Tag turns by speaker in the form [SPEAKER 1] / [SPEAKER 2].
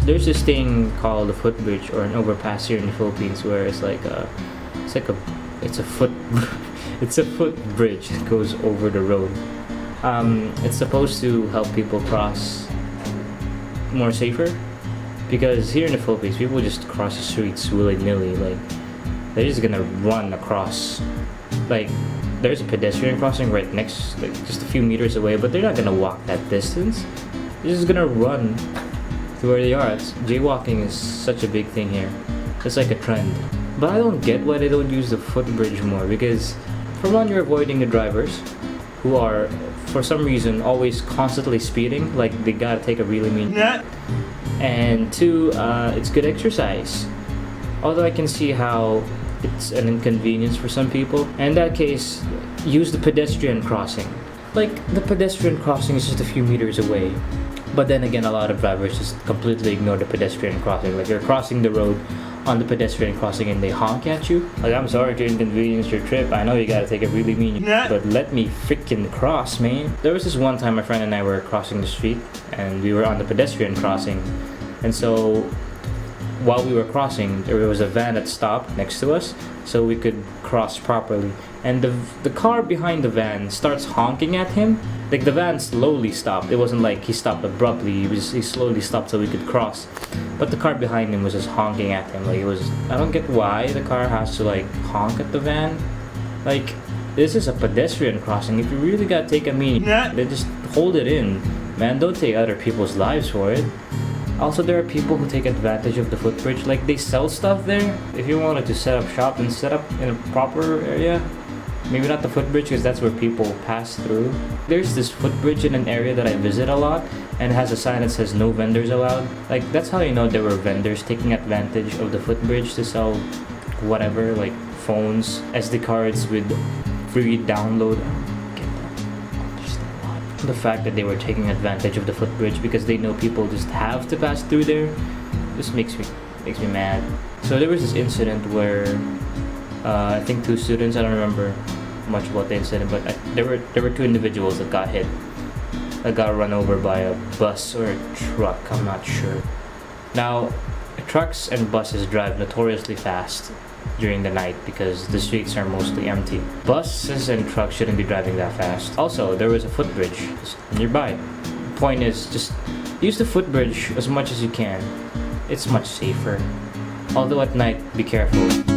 [SPEAKER 1] there's this thing called a footbridge or an overpass here in the Philippines where it's like a it's a foot it's a footbridge that goes over the road. It's supposed to help people cross more safer, because here in the Philippines people just cross the streets willy-nilly. Like, they're just gonna run across. Like, there's a pedestrian crossing right next, like just a few meters away, but they're not gonna walk that distance. They're just gonna run to where they are. Jaywalking is such a big thing here. It's like a trend. But I don't get why they don't use the footbridge more, because for one, you're avoiding the drivers who are, for some reason, always constantly speeding. Like, they gotta take a really mean. And two, it's good exercise. Although I can see how it's an inconvenience for some people. And in that case, use the pedestrian crossing. Like, the pedestrian crossing is just a few meters away. But then again, a lot of drivers just completely ignore the pedestrian crossing. Like, you're crossing the road on the pedestrian crossing and they honk at you. Like, I'm sorry to inconvenience your trip. I know you gotta take a really mean, but let me freaking cross, man. There was this one time my friend and I were crossing the street and we were on the pedestrian crossing. And so while we were crossing, there was a van that stopped next to us so we could cross properly. And the car behind the van starts honking at him. Like, the van slowly stopped. It wasn't like he stopped abruptly. He slowly stopped so we could cross. But the car behind him was just honking at him. Like, it was, I don't get why the car has to like honk at the van. Like, this is a pedestrian crossing. If you really gotta take a meaning, then just hold it in. Man, don't take other people's lives for it. Also, there are people who take advantage of the footbridge. Like, they sell stuff there. If you wanted to set up shop and set up in a proper area, maybe not the footbridge, because that's where people pass through. There's this footbridge in an area that I visit a lot, and it has a sign that says no vendors allowed. Like, that's how you know there were vendors taking advantage of the footbridge to sell whatever, like phones, SD cards with free download. The fact that they were taking advantage of the footbridge because they know people just have to pass through there just makes me mad. So there was this incident where I think two students, I don't remember much about the incident, but there were two individuals that got hit, that got run over by a bus or a truck, I'm not sure. Now, trucks and buses drive notoriously fast during the night because the streets are mostly empty. Buses and trucks shouldn't be driving that fast. Also, there was a footbridge just nearby. The point is, just use the footbridge as much as you can. It's much safer. Although at night, be careful.